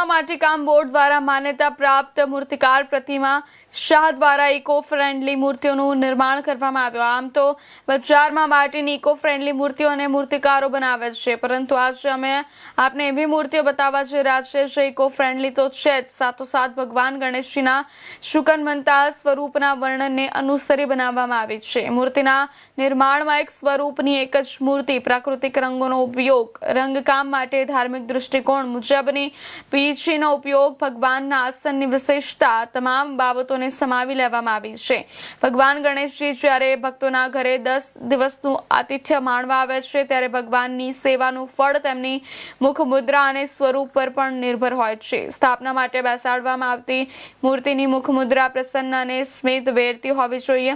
માટીકામ બોર્ડ દ્વારા માન્યતા પ્રાપ્ત મૂર્તિકાર પ્રતિમા શાહ દ્વારા ઇકો ફ્રેન્ડલી મૂર્તિઓનું નિર્માણ કરવામાં આવ્યું। આમ તો બજારમાં માટીની ઇકો ફ્રેન્ડલી મૂર્તિઓ અને મૂર્તિકારો બનાવે છે, પરંતુ આજે અમે આપને એવી મૂર્તિઓ બતાવવા જઈ રહ્યા છે જે ઇકો ફ્રેન્ડલી તો છે જ, સાથોસાથ ભગવાન ગણેશજીના શુકનમંતા સ્વરૂપના વર્ણનને અનુસરી બનાવવામાં આવી છે। મૂર્તિના નિર્માણમાં એક સ્વરૂપની એક જ મૂર્તિ, પ્રાકૃતિક રંગોનો ઉપયોગ, રંગકામ માટે ધાર્મિક દૃષ્ટિકોણ મુજબની પીછીનો ઉપયોગ, ભગવાનના આસનની વિશેષતા, તમામ બાબતોને સમાવી લેવામાં આવી છે। ભગવાન ગણેશજી જ્યારે ભક્તોના ઘરે 10 દિવસનું આતિથ્ય માણવા આવે છે, ત્યારે ભગવાનની સેવાનું ફળ તેમની મુખ મુદ્રા અને સ્વરૂપ પર પણ નિર્ભર હોય છે। સ્થાપના માટે બેસાડવામાં આવતી મૂર્તિની મુખ મુદ્રા પ્રસન્ન અને સ્મિત વેરતી હોવી જોઈએ।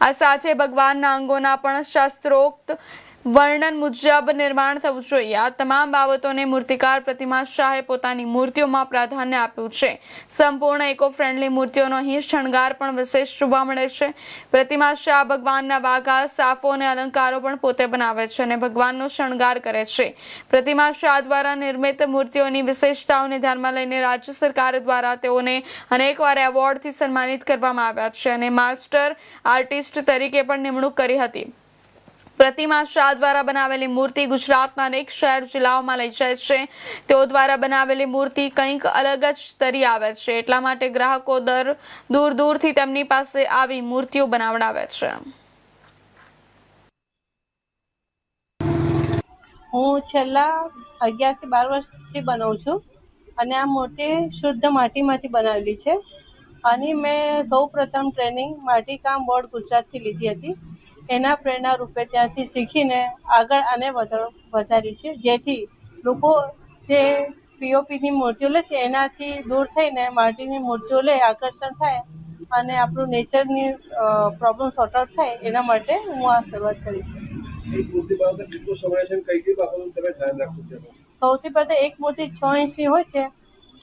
આ સાથે ભગવાનના અંગોના પણ શાસ્ત્રોક્ત વર્ણન મુજબ નિર્માણ થવું જોઈએ। આ તમામ બાબતોને મૂર્તિકાર પ્રતિમા શાહે પોતાની મૂર્તિઓમાં પ્રાધાન્ય આપ્યું છે। સંપૂર્ણ ઇકો ફ્રેન્ડલી મૂર્તિઓનો અહીં શણગાર પણ વિશેષ જોવા મળે છે। પ્રતિમા શાહ ભગવાનના વાઘા, સાફો અને અલંકારો પણ પોતે બનાવે છે અને ભગવાનનો શણગાર કરે છે। પ્રતિમા શાહ દ્વારા નિર્મિત મૂર્તિઓની વિશેષતાઓને ધ્યાનમાં લઈને રાજ્ય સરકાર દ્વારા તેઓને અનેકવાર એવોર્ડથી સન્માનિત કરવામાં આવ્યા છે અને માસ્ટર આર્ટિસ્ટ તરીકે પણ નિમણૂક કરી હતી। પ્રતિમા શાહ દ્વારા બનાવેલી મૂર્તિ ગુજરાતના અનેક શહેર જિલ્લાઓમાં લઈ જાય છે। તેઓ દ્વારા બનાવેલી મૂર્તિ કંઈક અલગ જ તરી આવે છે, એટલા માટે ગ્રાહકો દૂર દૂરથી તેમની પાસે આવી મૂર્તિઓ બનાવડાવે છે। હું છેલ્લા 11 થી 12 વર્ષથી બનાવું છું અને આ મૂર્તિ શુદ્ધ માટીમાંથી બનાવેલી છે। અને મેં સૌપ્રથમ ટ્રેનિંગ માટીકામ બોર્ડ ગુજરાતથી લીધી હતી। એના પ્રેરણા રૂપે ત્યાંથી શીખીને આગળ આને વધારી છે, જેથી લોકો જે પીઓપીની મૂર્તિઓ લે છે એનાથી દૂર થઈને માટીની મૂર્તિઓ લે, આકર્ષણ થાય અને આપણું નેચરની પ્રોબ્લેમ સોર્ટ આઉટ થાય, એના માટે હું આ શરૂઆત કરી છે। સૌથી પહેલા એક મૂર્તિ 6 ઇંચની હોય છે।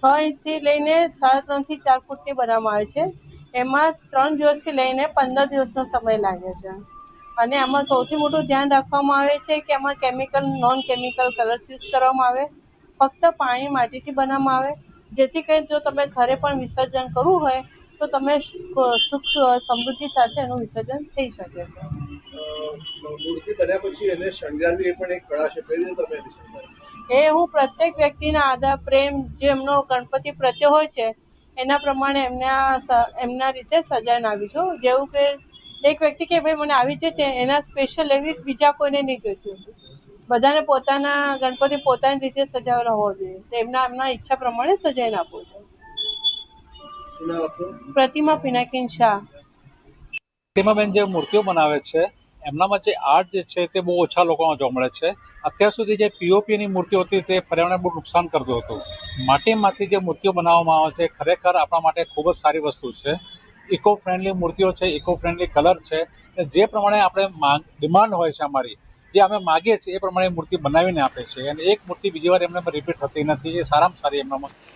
6 ઇંચથી લઈને 3.5 થી 4 ફૂટની બનાવવામાં આવે છે। એમાં 3 દિવસથી લઈને 15 દિવસનો સમય લાગે છે અને આમાં સૌથી મોટું ધ્યાન રાખવામાં આવે છે કે એમાં chemical, non chemical colours use કરવામાં આવે। ફક્ત પાણી માટીથી બનાવવામાં આવે, જેથી કરીને જો તમે ઘરે પણ વિસર્જન કરવું હોય તો તમે સુખ સમૃદ્ધિ સાથે એનું વિસર્જન થઈ શકે છે। મૂર્તિ બન્યા પછી એને શણગારવી એ પણ એક કળા છે, કઈ રીતે તમે એ હું પ્રત્યેક વ્યક્તિના આદર, પ્રેમ જે એમનો ગણપતિ પ્રત્યે હોય છે એના પ્રમાણે એમના રીતે સજાઈને આવી છું। જેવું કે એક વ્યક્તિ કે ભાઈ મને આવી છે એના સ્પેશિયલ એવી બીજા કોઈને નહીં જોઈતું। બધાને પોતાના ગણપતિ પોતાની રીતે સજાવેલો હોવો જોઈએ, તો એમના ઈચ્છા પ્રમાણે સજાઈને આપું છું। પ્રતિમા પિનાકીન શાહ। પ્રતિમાબેન જે મૂર્તિઓ બનાવે છે એમનામાં જે આર્ટ જે છે તે બહુ ઓછા લોકોમાં જોવા મળે છે। અત્યાર સુધી જે પીઓપીની મૂર્તિઓ હતી તે પર્યાવરણને બહુ નુકસાન કરતું હતું। માટીમાંથી જે મૂર્તિઓ બનાવવામાં આવે છે ખરેખર આપણા માટે ખૂબ જ સારી વસ્તુ છે। ઇકો ફ્રેન્ડલી મૂર્તિઓ છે, ઇકો ફ્રેન્ડલી કલર છે, જે પ્રમાણે આપણે ડિમાન્ડ હોય છે અમારી, જે અમે માગીએ છીએ એ પ્રમાણે મૂર્તિ બનાવીને આપે છે અને એક મૂર્તિ બીજી વાર એમને રિપીટ થતી નથી। એ સારામાં સારી એમનામાં